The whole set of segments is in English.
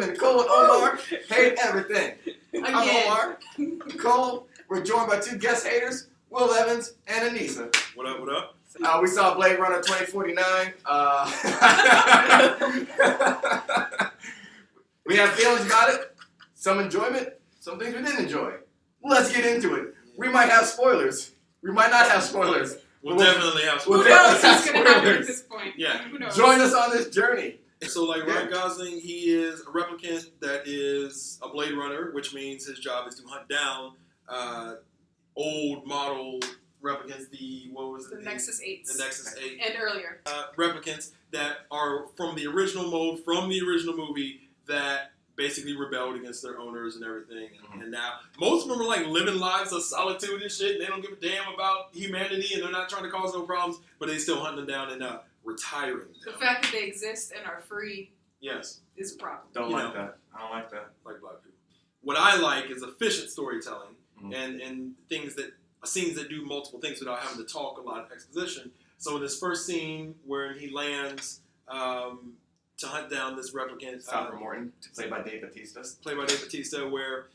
Nicole and Omar hate everything. Again. I'm Omar. Nicole. We're joined by 2 guest haters, Will Evans and Anissa. What up, what up? We saw Blade Runner 2049. We have feelings about it. Some enjoyment, some things we didn't enjoy. Let's get into it. We might have spoilers. We might not have spoilers. We'll definitely have We'll Who spoilers. knows what's going to happen at this point? Yeah. Who knows? Join us on this journey. So, like Ryan Gosling, he is a replicant that is a Blade Runner, which means his job is to hunt down old model replicants. The Nexus 8s. The Nexus 8. And earlier. Replicants that are from the original mode, from the original movie, that basically rebelled against their owners and everything. And now, most of them are like living lives of solitude and shit, and they don't give a damn about humanity, and they're not trying to cause no problems, but they still hunt them down and retiring them. The fact that they exist and are free Yes. is a problem. Don't like that. I don't like that. Like black people. What I like is efficient storytelling and things that scenes that do multiple things without having to talk a lot of exposition. So in this first scene where he lands to hunt down this replicant, Salvador Morton, played by Dave Bautista, where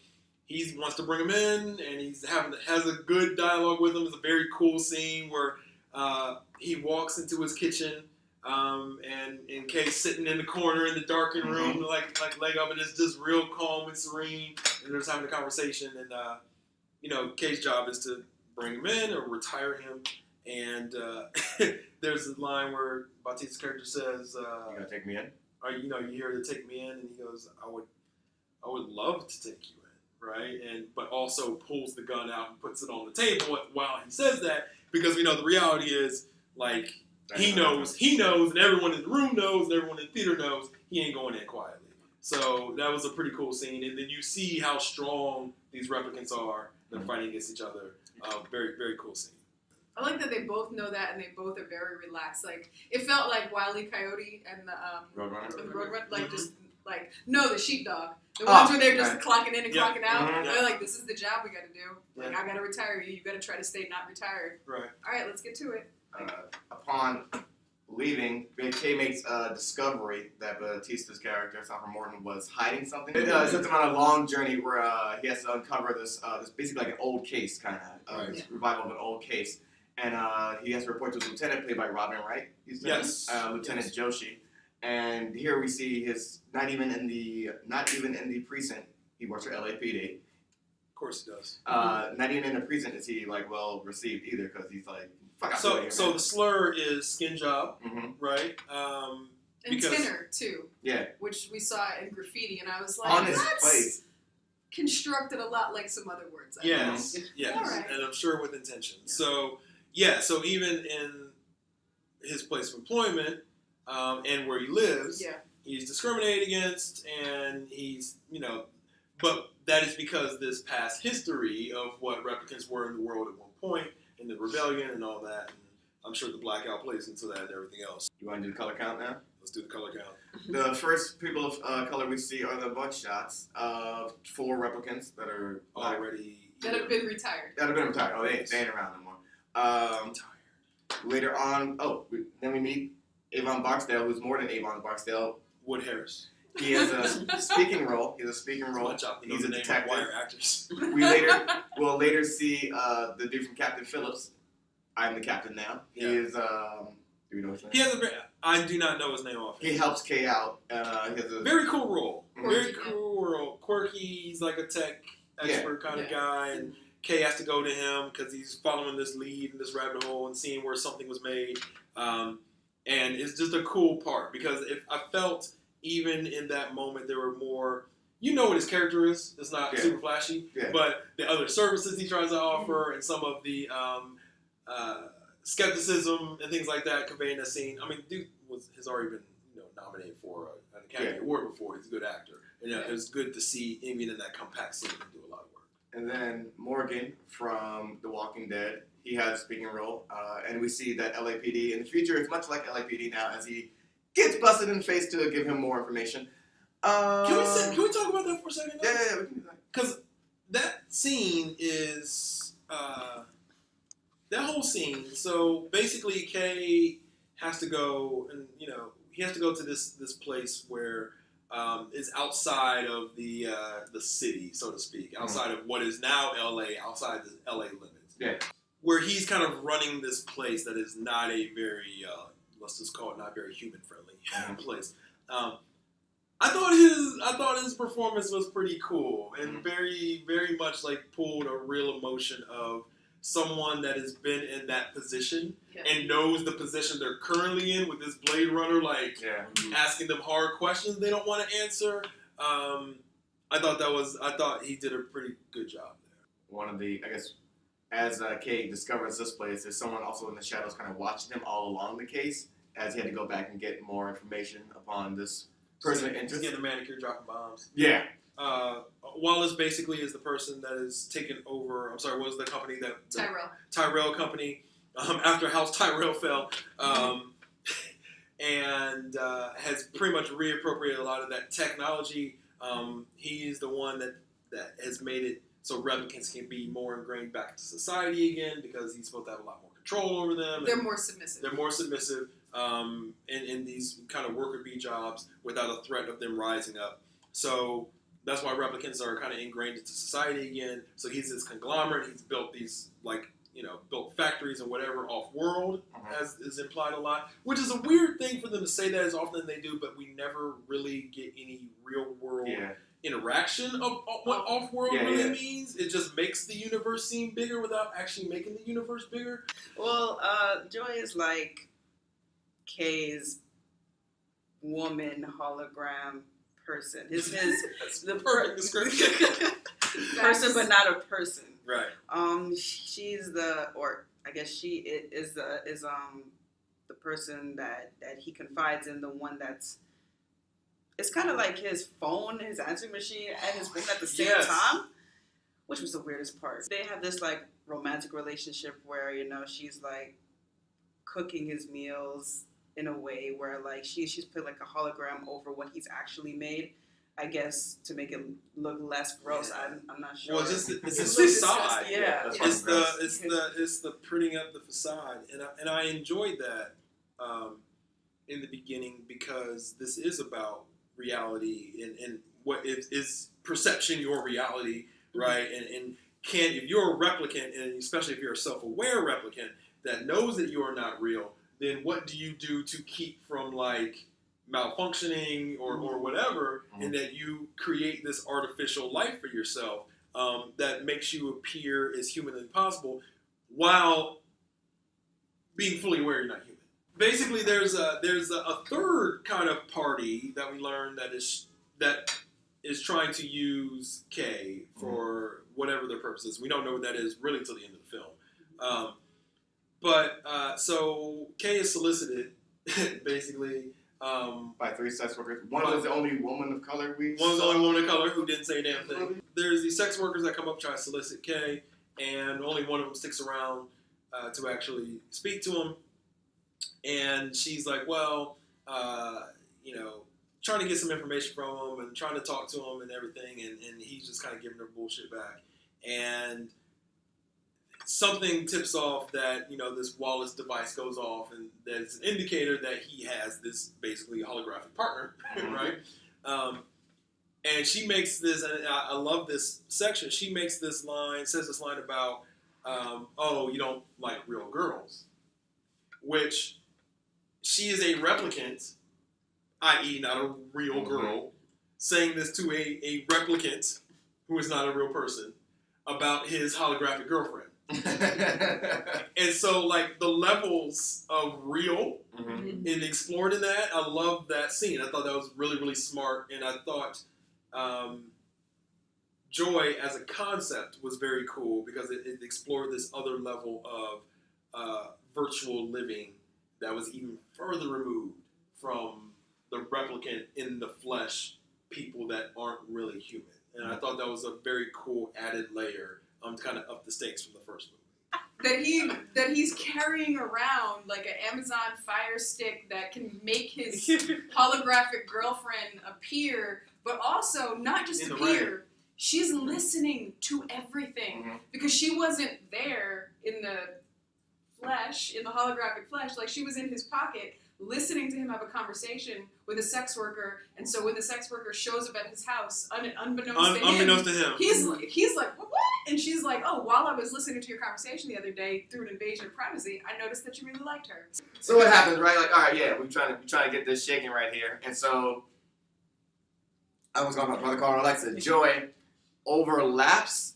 he wants to bring him in and has a good dialogue with him. It's a very cool scene where he walks into his kitchen and Kay's sitting in the corner in the darkened room, like leg up, and it's just real calm and serene, and they're just having a conversation. And Kay's job is to bring him in or retire him. And there's a line where Bautista's character says, "You gonna take me in? Are you here to take me in?" And he goes, "I would love to take you in, right?" But also pulls the gun out and puts it on the table while he says that, because we know the reality is, like, he knows, and everyone in the room knows, and everyone in the theater knows he ain't going in quietly. So that was a pretty cool scene, and then you see how strong these replicants are. They're fighting against each other. Very, very cool scene. I like that they both know that and they both are very relaxed. Like, it felt like Wile E. Coyote and the Roadrunner, like the sheepdog. The ones where they're just clocking in and clocking out. They're like, this is the job we got to do. Like, I got to retire you. You got to try to stay not retired. Right. All right, let's get to it. Upon leaving, Kay makes a discovery that Bautista's character, Salvador Morton, was hiding something. It sends him on a long journey where he has to uncover this basically like an old case, kind of revival of an old case. And he has to report to his lieutenant, played by Robin Wright. Yes. Lieutenant Joshi. And here we see his not even in the precinct. He works for LAPD. Of course he does. Not even in the precinct is he like well received either, because he's like, fuck out. So the slur is skin job, right? And Tinner too. Yeah. Which we saw in graffiti, and I was like, on his that's place. Constructed a lot like some other words. Yes, right. And I'm sure with intention. Yeah. So even in his place of employment and where he lives, he's discriminated against, and he's, but that is because this past history of what replicants were in the world at one point, and the rebellion and all that, and I'm sure the blackout plays into that and everything else. You want to do the color count now? Let's do the color count. The first people of color we see are the mugshots of 4 replicants that are already that have been retired. Oh, they ain't around no more. Later on, then we meet Avon Barksdale, who's more than Avon Barksdale. Wood Harris. He has a speaking role. He's a detective. Wire actors. We'll later see the dude from Captain Phillips. I'm the captain now. He is. Do we know his name? I do not know his name offhand. He helps Kay out. He has a very cool role. Very cool role. Quirky. He's like a tech expert kind of guy, and Kay has to go to him because he's following this lead in this rabbit hole and seeing where something was made. And it's just a cool part, because I felt even in that moment there were more. You know what his character is. It's not super flashy, but the other services he tries to offer and some of the skepticism and things like that conveyed in that scene. I mean, dude has already been nominated for an Academy Award before. He's a good actor, and it was good to see even in that compact scene him do a lot of work. And then Morgan from The Walking Dead, he has a speaking role, and we see that LAPD in the future is much like LAPD now, as he gets busted in the face to give him more information. Can we talk about that for a second? Yeah, we can do that. Because that scene is that whole scene. So basically, Kay has to go, and he has to go to this place where is outside of the city, so to speak, outside of what is now LA, outside the LA limits. Yeah. Where he's kind of running this place that is not a very, let's just call it not very human friendly place. I thought his performance was pretty cool and very, very much like pulled a real emotion of someone that has been in that position and knows the position they're currently in with this Blade Runner, asking them hard questions they don't want to answer. I thought he did a pretty good job there. One of the, I guess, as Kay discovers this place, there's someone also in the shadows kind of watching him all along the case as he had to go back and get more information upon this person of interest. Getting a manicure, dropping bombs. Yeah. Wallace basically is the person that is taken over. I'm sorry, what was the company that Tyrell Company after House Tyrell fell, and has pretty much reappropriated a lot of that technology. He's the one that has made it so replicants can be more ingrained back into society again because he's supposed to have a lot more control over them. They're more submissive. They're more submissive in these kind of worker bee jobs without a threat of them rising up. So that's why replicants are kind of ingrained into society again. So he's this conglomerate. He's built these built factories and whatever off-world, as is implied a lot, which is a weird thing for them to say that as often as they do, but we never really get any real-world interaction of what off-world really means. It just makes the universe seem bigger without actually making the universe bigger. Well, Joy is like Kay's woman hologram person. His the perfect description. Person, but not a person. Right. She's I guess she is the person that he confides in, the one that's. It's kind of like his phone, his answering machine, and his phone at the same time, which was the weirdest part. They have this like romantic relationship where she's like cooking his meals in a way where like she's put like a hologram over what he's actually made, I guess, to make it look less gross. I'm not sure. Well, it's the facade. Yeah, it's the printing up the facade, and I enjoyed that in the beginning because this is about reality and what is perception your reality, right? And if you're a replicant, and especially if you're a self-aware replicant that knows that you are not real, then what do you do to keep from like malfunctioning or whatever, and that you create this artificial life for yourself that makes you appear as human as possible while being fully aware you're not human. Basically, there's a third kind of party that we learn that is trying to use Kay for whatever their purpose is. We don't know what that is really until the end of the film. So Kay is solicited, basically. By 3 sex workers. One was the only woman of color One was the only woman of color who didn't say a damn thing. There's these sex workers that come up try to solicit Kay, and only one of them sticks around to actually speak to him. And she's like, well, trying to get some information from him and trying to talk to him and everything, and he's just kind of giving her bullshit back. And something tips off that, this Wallace device goes off, and that's an indicator that he has this basically holographic partner, right? And she makes this, and I love this section, she says this line about, oh, you don't like real girls, which she is a replicant, i.e. not a real girl, saying this to a replicant who is not a real person about his holographic girlfriend. And so, like, the levels of real and explored in that, I love that scene. I thought that was really, really smart, and I thought Joy as a concept was very cool because it explored this other level of virtual living that was even further removed from the replicant in the flesh people that aren't really human. And I thought that was a very cool added layer to kind of up the stakes from the first movie. That he's carrying around like an Amazon Fire Stick that can make his holographic girlfriend appear, but also not just appear. She's listening to everything because she wasn't there in the flesh, in the holographic flesh, like she was in his pocket, listening to him have a conversation with a sex worker, and so when the sex worker shows up at his house, unbeknownst to him, he's like, what? And she's like, oh, while I was listening to your conversation the other day through an invasion of privacy, I noticed that you really liked her. So what happens, right? Like, all right, yeah, we're trying to get this shaking right here, and so I was going to my car, Alexa. Joy oversyncs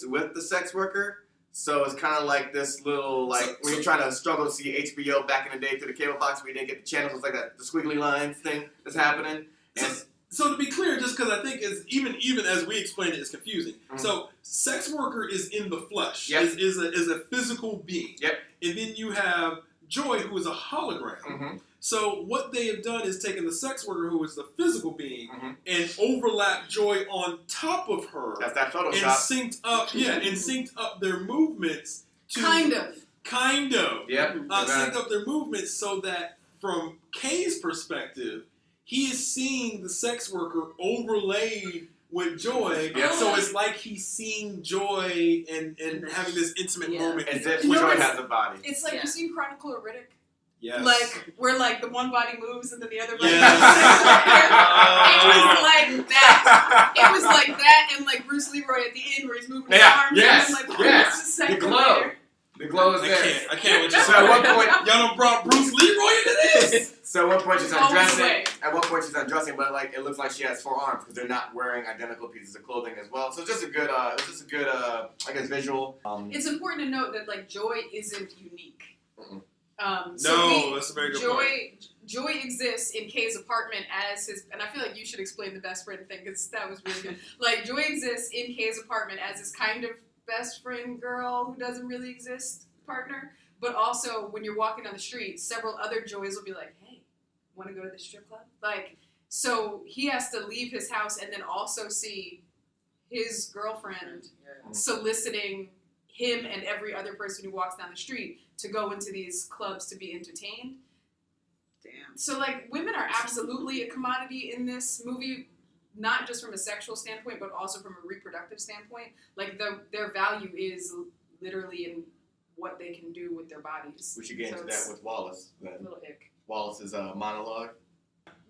with the sex worker. So it's kind of like this little, like, when you're trying to struggle to see HBO back in the day through the cable box where you didn't get the channels, it's like that, the squiggly lines thing that's happening. And so to be clear, just because I think is even as we explain it, it's confusing. Mm-hmm. So sex worker is in the flesh, is a physical being. Yep. And then you have Joy, who is a hologram. Mm-hmm. So what they have done is taken the sex worker, who is the physical being, and overlapped Joy on top of her. That's that Photoshop. And synced up their movements. Kind of. Yep. Synced up their movements so that from Kay's perspective, he is seeing the sex worker overlaid with Joy. Yep. So it's like he's seeing Joy and having this intimate moment. As if Joy has a body. It's like, you've seen Chronicle of Riddick? Yes. Like, where like the one body moves and then the other body yes. moves. It was like that. It was like that and like Bruce Leroy at the end where he's moving his arms yes, and then like yes. a second The glow. later. The glow is there. I can't with you. So at one point, y'all done brought Bruce Leroy into this. So at one point she's undressing. At one point she's undressing, but like it looks like she has 4 arms because they're not wearing identical pieces of clothing as well. So it's just a good, I guess, visual. It's important to note that like Joy isn't unique. That's a very good point. Joy exists in Kay's apartment as his, and I feel like you should explain the best friend thing because that was really good. Like Joy exists in Kay's apartment as his kind of best friend girl who doesn't really exist partner, but also when you're walking down the street, several other Joys will be like, hey, want to go to the strip club? Like, so he has to leave his house and then also see his girlfriend soliciting him and every other person who walks down the street to go into these clubs to be entertained. Damn. So, like, women are absolutely a commodity in this movie, not just from a sexual standpoint, but also from a reproductive standpoint. Like, their value is literally in what they can do with their bodies. We should get into that with Wallace. A little ick. Wallace's monologue.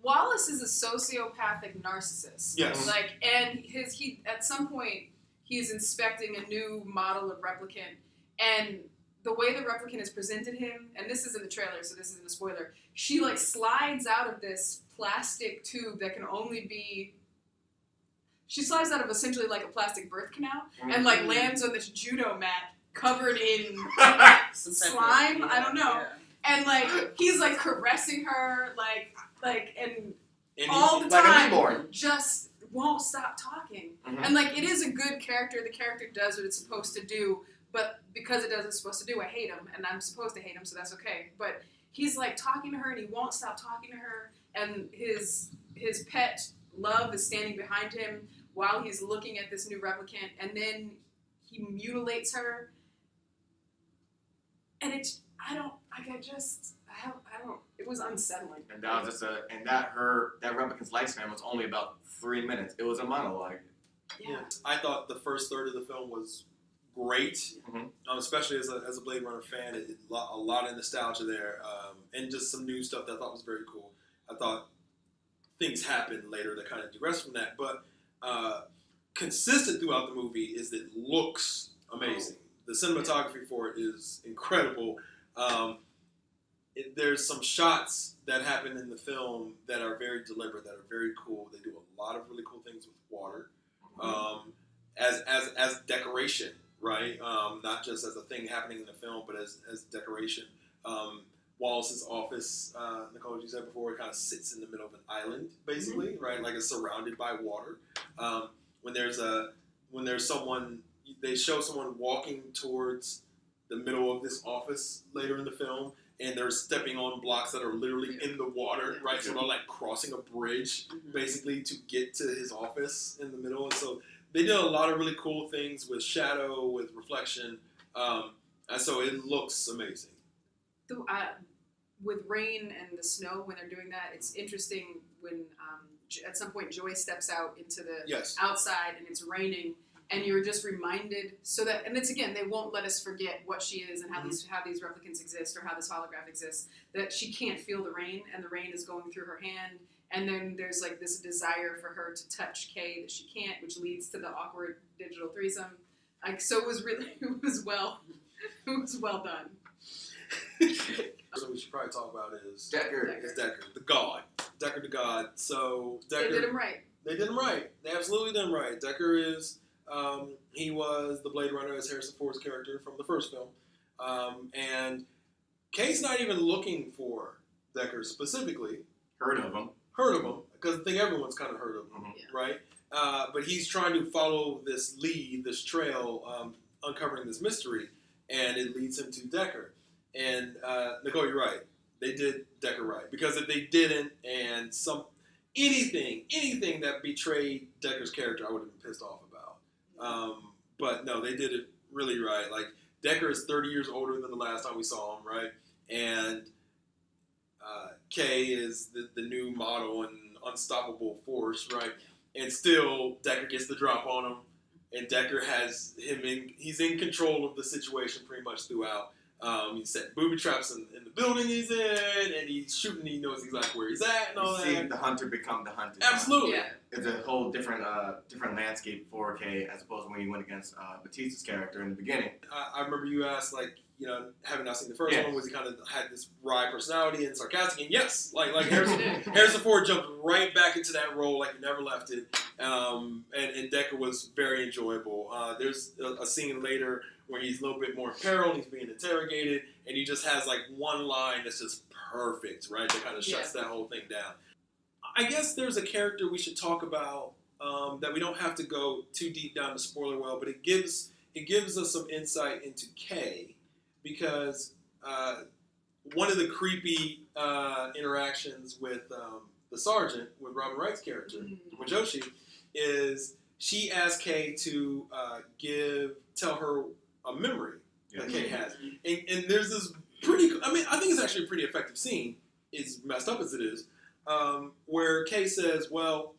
Wallace is a sociopathic narcissist. Yes. Like, and he at some point, he's inspecting a new model of replicant, and the way the replicant has presented him, and this is in the trailer, so this isn't a spoiler, she like slides out of this plastic tube that can only be, she slides out of essentially like a plastic birth canal, and like lands on this judo mat covered in slime, I don't know, and like he's like caressing her, and all the time, like just won't stop talking. And like it is a good character, the character does what it's supposed to do, but because it does what it's supposed to do, I hate him, and I'm supposed to hate him, so that's okay. But he's like talking to her and he won't stop talking to her, and his pet Love is standing behind him while he's looking at this new replicant, and then he mutilates her, and it was unsettling. And that was just that replicant's lifespan was only about 3 minutes. It was a monologue. Yeah. I thought the first third of the film was great, especially as a Blade Runner fan. A lot of nostalgia there, and just some new stuff that I thought was very cool. I thought things happened later that kind of digress from that, but consistent throughout the movie is that it looks amazing. The cinematography for it is incredible. There's some shots that happen in the film that are very deliberate, that are very cool. They do a lot of really cool things with water, as decoration, right? Not just as a thing happening in the film, but as decoration. Wallace's office, Nicole, as you said before, it kind of sits in the middle of an island, basically, right? Like it's surrounded by water. When there's someone, they show someone walking towards the middle of this office later in the film, and they're stepping on blocks that are literally in the water, right? So they're like crossing a bridge, basically, to get to his office in the middle. And so they did a lot of really cool things with shadow, with reflection, and so it looks amazing. With rain and the snow, when they're doing that, it's interesting when at some point Joy steps out into the outside and it's raining, and you're just reminded so that, and it's again, they won't let us forget what she is and how these replicants exist or how this holograph exists, that she can't feel the rain and the rain is going through her hand, and then there's like this desire for her to touch Kay that she can't, which leads to the awkward digital threesome. Like, so it was well done. So we should probably talk about is Decker. The God. Decker the God. So Decker, They did him right. They did him right. They absolutely did him right. Decker is, he was the Blade Runner as Harrison Ford's character from the first film. And Kay's not even looking for Decker specifically. Heard of him, because I think everyone's kind of heard of him, right? But he's trying to follow this lead, this trail, uncovering this mystery, and it leads him to Decker. And Nicole, you're right. They did Decker right, because if they didn't, and anything that betrayed Decker's character, I would have been pissed off about. But no, they did it really right. Like, Decker is 30 years older than the last time we saw him, right? And Kay is the new model and unstoppable force, right? And still, Decker gets the drop on him, and Decker has he's in control of the situation pretty much throughout. He set booby traps in the building he's in, and he's shooting. He knows exactly where he's at and all that. See the hunter become the hunted. Absolutely. Yeah. It's a whole different landscape for Kay as opposed to when you went against Batista's character in the beginning. I remember you asked, like, you know, having not seen the first one, was he kind of had this wry personality and sarcastic? And yes, like Harrison Ford jumped right back into that role like he never left it. And Decker was very enjoyable. There's a scene later where he's a little bit more in peril and he's being interrogated, and he just has like one line that's just perfect, right? That kind of shuts that whole thing down. I guess there's a character we should talk about that we don't have to go too deep down the spoiler well, but it gives us some insight into Kay, because one of the creepy interactions with the sergeant, with Robin Wright's character, with Joshi, is she asked Kay to tell her a memory that Kay has. And there's this I think it's actually a pretty effective scene, as messed up as it is, where Kay says, well,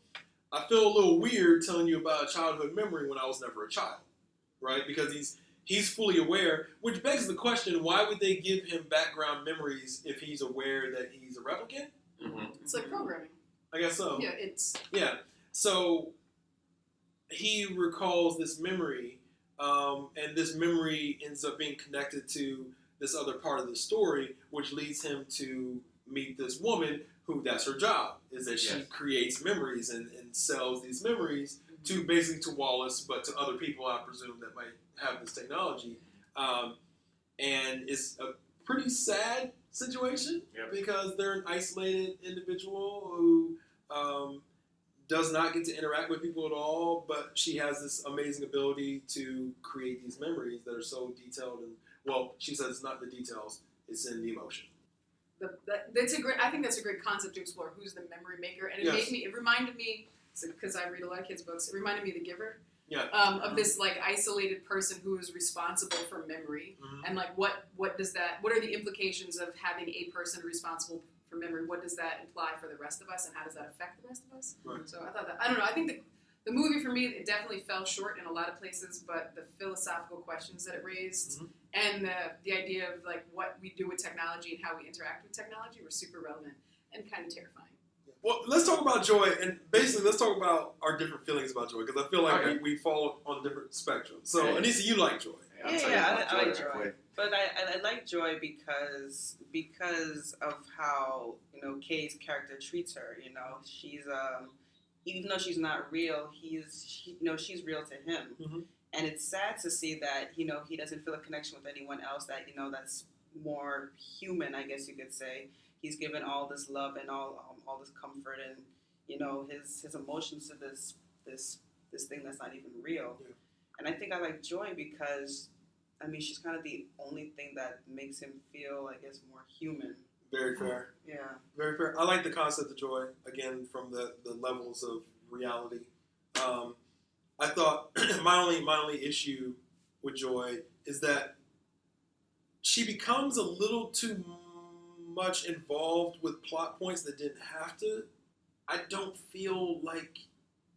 I feel a little weird telling you about a childhood memory when I was never a child, right? Because he's fully aware, which begs the question, why would they give him background memories if he's aware that he's a replicant? It's like programming. I guess so. Yeah, So he recalls this memory, and this memory ends up being connected to this other part of the story, which leads him to meet this woman who, that's her job, is that she creates memories and sells these memories to basically to Wallace, but to other people, I presume, that might have this technology. And it's a pretty sad situation because they're an isolated individual who does not get to interact with people at all, but she has this amazing ability to create these memories that are so detailed. And, well, she says it's not the details, it's in the emotion. I think that's a great concept to explore. Who's the memory maker? And it reminded me, because I read a lot of kids' books, it reminded me of The Giver. Of this like isolated person who is responsible for memory, and like what are the implications of having a person responsible for memory? What does that imply for the rest of us, and how does that affect the rest of us? Right. So I thought that, I don't know, I think the movie for me, it definitely fell short in a lot of places, but the philosophical questions that it raised and the idea of like what we do with technology and how we interact with technology were super relevant and kind of terrifying. Well, let's talk about joy, and basically let's talk about our different feelings about joy, because I feel like we fall on different spectrums. So, Anissa, you like joy. I like joy. But I like joy because of how, you know, Kay's character treats her. You know, she's even though she's not real, she's real to him. And it's sad to see that, you know, he doesn't feel a connection with anyone else that, you know, that's more human, I guess you could say. He's given all this love and all this comfort and, you know, his emotions to this thing that's not even real. Yeah. And I think I like joy because, I mean, she's kind of the only thing that makes him feel, I guess, more human. Very fair. Yeah. Very fair. I like the concept of joy, again, from the levels of reality. I thought my only issue with Joy is that she becomes a little too much involved with plot points that didn't have to. I don't feel like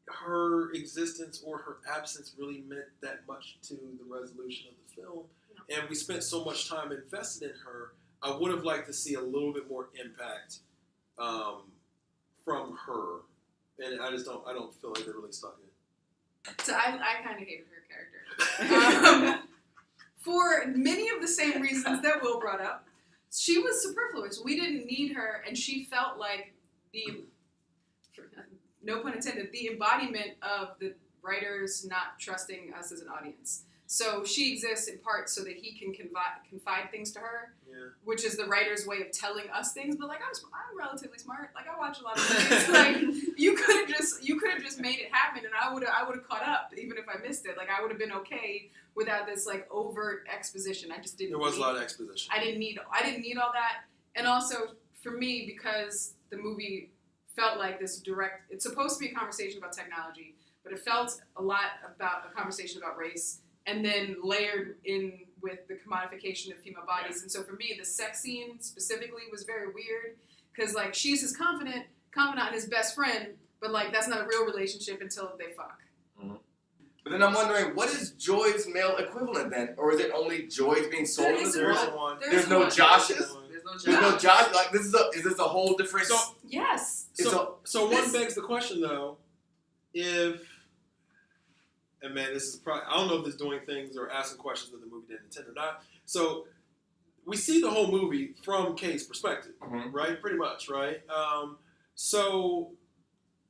her existence or her absence really meant that much to the resolution of the film. No. And we spent so much time invested in her. I would have liked to see a little bit more impact from her, and I don't feel like they really stuck it. So I kind of hated her character for many of the same reasons that Will brought up. She was superfluous. We didn't need her, and she felt like no pun intended, the embodiment of the writers not trusting us as an audience. So she exists in part so that he can confide things to her, which is the writer's way of telling us things. But like I'm relatively smart. Like I watch a lot of movies. Like you could have just made it happen, and I would have caught up even if I missed it. Like I would have been okay without this like overt exposition. I just didn't. There was a lot of exposition. I didn't need all that, and also for me because the movie felt like this direct. It's supposed to be a conversation about technology, but it felt a lot about a conversation about race. And then layered in with the commodification of female bodies. And so for me, the sex scene specifically was very weird. Because, like, she's his confidant and his best friend. But, like, that's not a real relationship until they fuck. Mm-hmm. But then I'm wondering, what is Joy's male equivalent then? Or is it only Joy's being sold in this world? There's no Joshes? There's no Josh? Like, is this a whole different... Yes. So one begs the question, though, if... And man, this is probably, I don't know if this is doing things or asking questions that the movie didn't intend or not. So we see the whole movie from Kay's perspective, right? Pretty much, right? So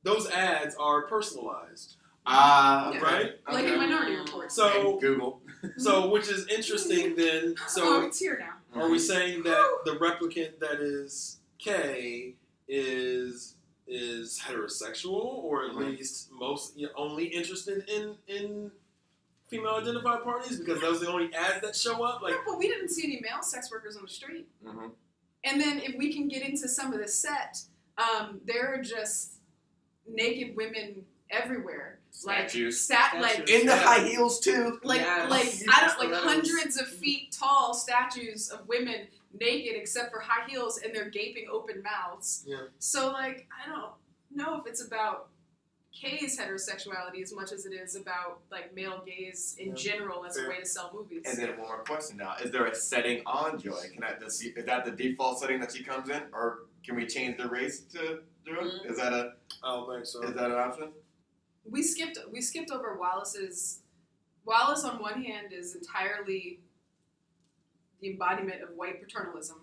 those ads are personalized. Right? Like in Minority Report. So and Google. So which is interesting then. So it's here now. Are we saying that the replicant that is Kay is heterosexual, or at least only interested in female identified parties because those are the only ads that show up? Like, no, but we didn't see any male sex workers on the street. And then if we can get into some of the set, there are just naked women everywhere. Statues. Like in the high heels too. Like hundreds of feet tall statues of women naked except for high heels and their gaping open mouths. Yeah. So like I don't know if it's about Kay's heterosexuality as much as it is about like male gaze in general as a way to sell movies. And then one more question now: is there a setting on Joy? Is that the default setting that she comes in, or can we change the race to Joy? Is that a? I don't think so. Is that an option? We skipped over Wallace's. Wallace on one hand is entirely the embodiment of white paternalism,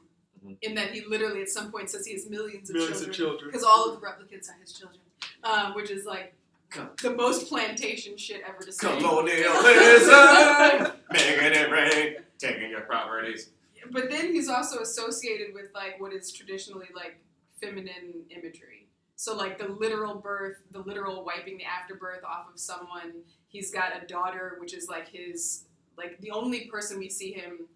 in that he literally at some point says he has millions of children because all of the replicants are his children, which is like the most plantation shit ever to say. Colonialism, making it rain, taking your properties. But then he's also associated with like what is traditionally like feminine imagery. So like the literal birth, the literal wiping the afterbirth off of someone. He's got a daughter, which is like his, like the only person we see him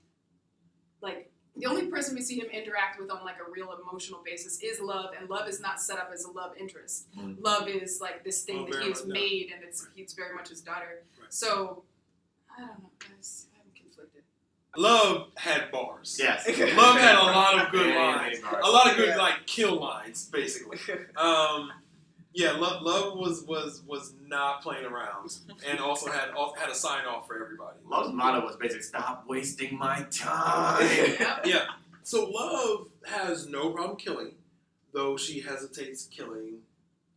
interact with on like a real emotional basis is Love, and Love is not set up as a love interest. Love is like this thing that he has made, and he's very much his daughter. Right. So I don't know, guys. I'm conflicted. Love had bars. Yes. Love had a lot of good lines. A lot of good like kill lines, basically. Love was not playing around, and also had a sign off for everybody. Love's motto was basically "Stop wasting my time." Yeah. So Love has no problem killing, though she hesitates killing.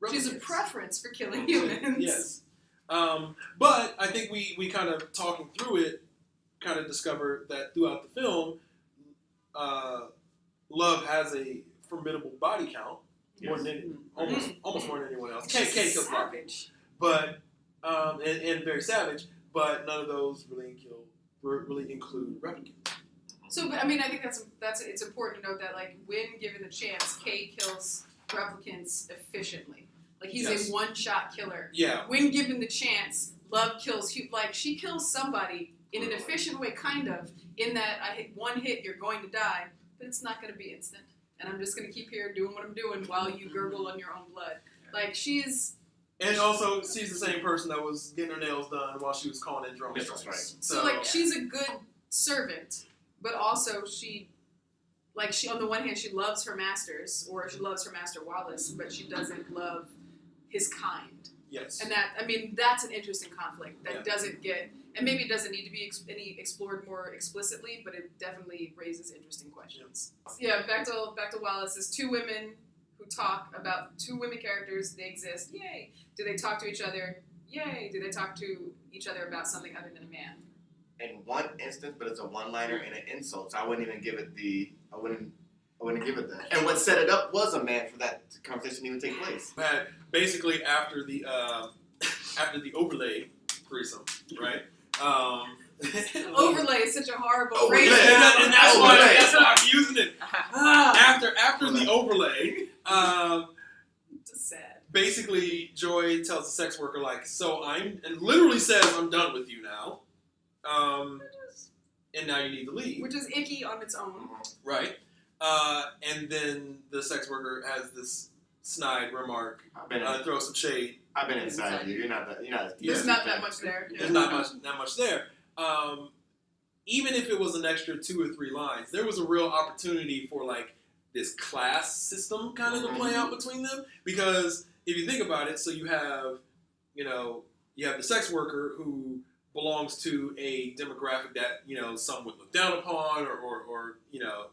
She's a preference for killing humans. Yes. But I think we kind of talking through it, kind of discovered that throughout the film, Love has a formidable body count. More than almost more than anyone else. Kay kills savage, but and very savage, but none of those really include replicants. So, but I mean, I think it's important to note that like when given the chance, Kay kills replicants efficiently. Like he's a one-shot killer. Yeah. When given the chance, Love kills she kills somebody in an efficient way, kind of. In that one hit, you're going to die, but it's not going to be instant. And I'm just going to keep here doing what I'm doing while you gurgle on your own blood. Like, she's... And also, she's the same person that was getting her nails done while she was calling in drone strikes. Right. So, like, she's a good servant, but also she, on the one hand, she loves her masters, or she loves her master Wallace, but she doesn't love his kind. Yes. And that's an interesting conflict that doesn't get, and maybe it doesn't need to be explored more explicitly, but it definitely raises interesting questions. Yeah, back to Wallace. There's two women who talk about, two women characters, they exist, yay. Do they talk to each other? Yay. Do they talk to each other about something other than a man? In one instance, but it's a one-liner and an insult, so I wouldn't even give it I wouldn't give it that. And what set it up was a man for that conversation to even take place. But basically, after the overlay threesome, right? Overlay is such a horrible Overlay. phrase. And that's Overlay. why I'm using it. After the overlay, Just sad. basically Joy tells the sex worker like, and literally says, I'm done with you now. And now you need to leave. Which is icky on its own. Right. And then the sex worker has this snide remark, throw some shade. I've been inside you. You're not There's not that much there. There's not much there. Even if it was an extra 2 or 3 lines, there was a real opportunity for like this class system kind of to play out between them. Because if you think about it, so you have the sex worker who belongs to a demographic that, some would look down upon or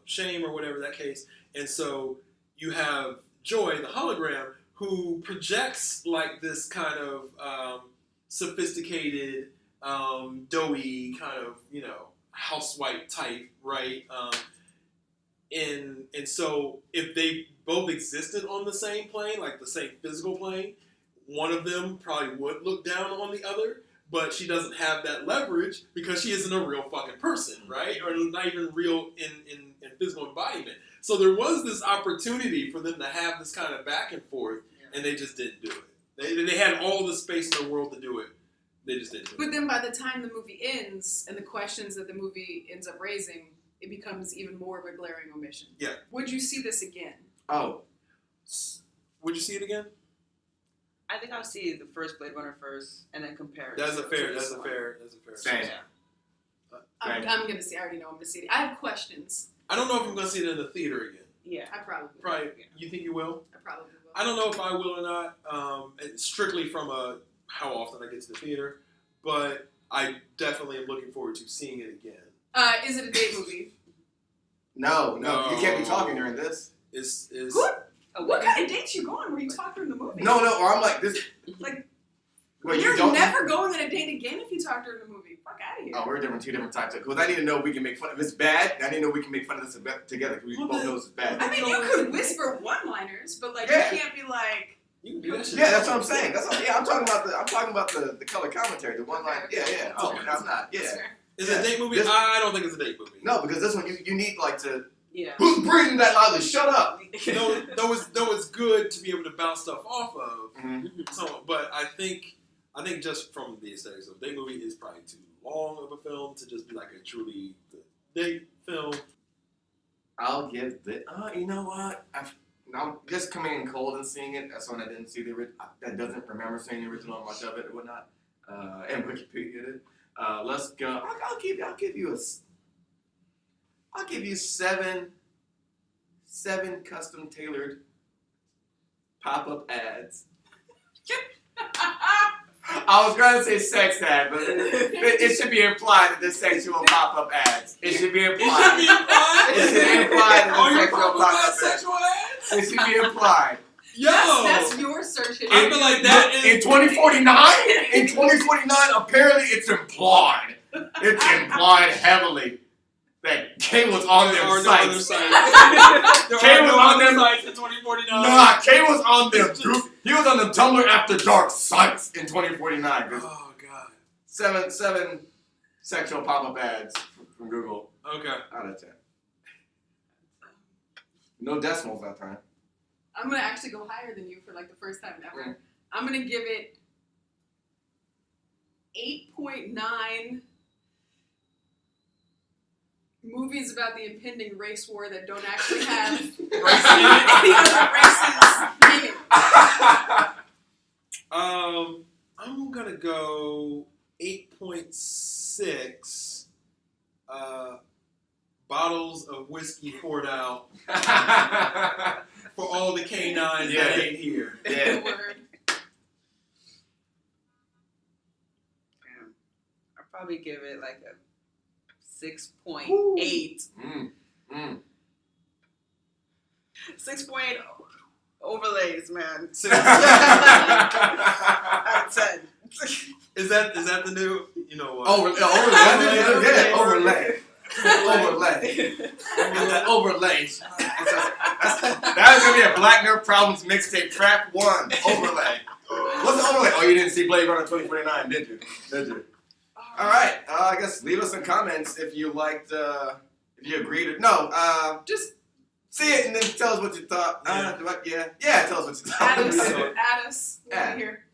shame or whatever that case. And so you have Joy, the hologram, who projects like this kind of sophisticated, doughy kind of, housewife type, right? And so if they both existed on the same plane, like the same physical plane, one of them probably would look down on the other. But she doesn't have that leverage because she isn't a real fucking person, right? Or not even real in physical embodiment. So there was this opportunity for them to have this kind of back and forth, and they just didn't do it. They had all the space in the world to do it. They just didn't do it. But then by the time the movie ends and the questions that the movie ends up raising, it becomes even more of a glaring omission. Yeah. Would you see this again? Oh. Would you see it again? I think I'll see the first Blade Runner first, and then compare it. That's a fair. Same. I'm gonna see. I already know I'm gonna see it. I have questions. I don't know if I'm gonna see it in the theater again. Yeah, I probably will. Probably. You think you will? I probably will. I don't know if I will or not. Strictly from how often I get to the theater, but I definitely am looking forward to seeing it again. Is it a date movie? No, you can't be talking during this. Is What kind of dates you going where you talk during the movie? No, or I'm like this. Like, wait, you're you don't never going on a date again if you talk during the movie. Fuck out of here. Oh, we're two different types. Because I need to know if we can make fun of it's bad. I need to know we can make fun of this together because we both know it's bad. I mean, you could whisper one-liners, but like you can't be like. You can do that shit. Yeah, that's what I'm saying. I'm talking about the color commentary, the one line. Yeah. Oh, no, I'm not. Yeah. Is it a date movie? I don't think it's a date movie. No, because this one you need like to. Yeah. Who's breathing that loudly? Shut up. Though it's good to be able to bounce stuff off of. Mm-hmm. So, but I think just from the aesthetics of a date movie is probably too long of a film to just be like a truly good date film. I'll give the. You know what? I'm just coming in cold and seeing it. That's when I didn't see the original. That doesn't remember seeing the original and much of it or whatnot. And Wikipedia it. Let's go. I'll give you seven custom tailored pop-up ads. I was going to say sex ad, but it should be implied that there's sexual pop-up ads. It should be implied. It should be implied that there's sexual pop-up ads. It should be implied. Yo! That's your search history. I feel like that is... In 2049? In 2049, apparently it's implied. It's implied heavily. That Kay was on their sites. Kay was on their them sites in 2049. Nah, Kay was on them. He was on the Tumblr After Dark sites in 2049. Oh god. Seven sexual pop-up ads from Google. Okay. Out of 10. No decimals that time. I'm gonna actually go higher than you for like the first time ever. I'm gonna give it 8.9 movies about the impending race war that don't actually have any other races. I'm gonna go 8.6 bottles of whiskey poured out for all the canines that ain't here. Yeah. Word. probably give it like a 6.8. 6.8 overlays, man. Out of 10. Is that the new? You know what? Overlay. That overlay. That is gonna be a Black Nerd Problems mixtape track 1. Overlay. What's the overlay? Oh, you didn't see Blade Runner 2049, did you? All right. I guess leave us some comments if you liked. If you agreed or no. Just see it and then tell us what you thought. Yeah. Tell us what you thought. Add us. We'll be here.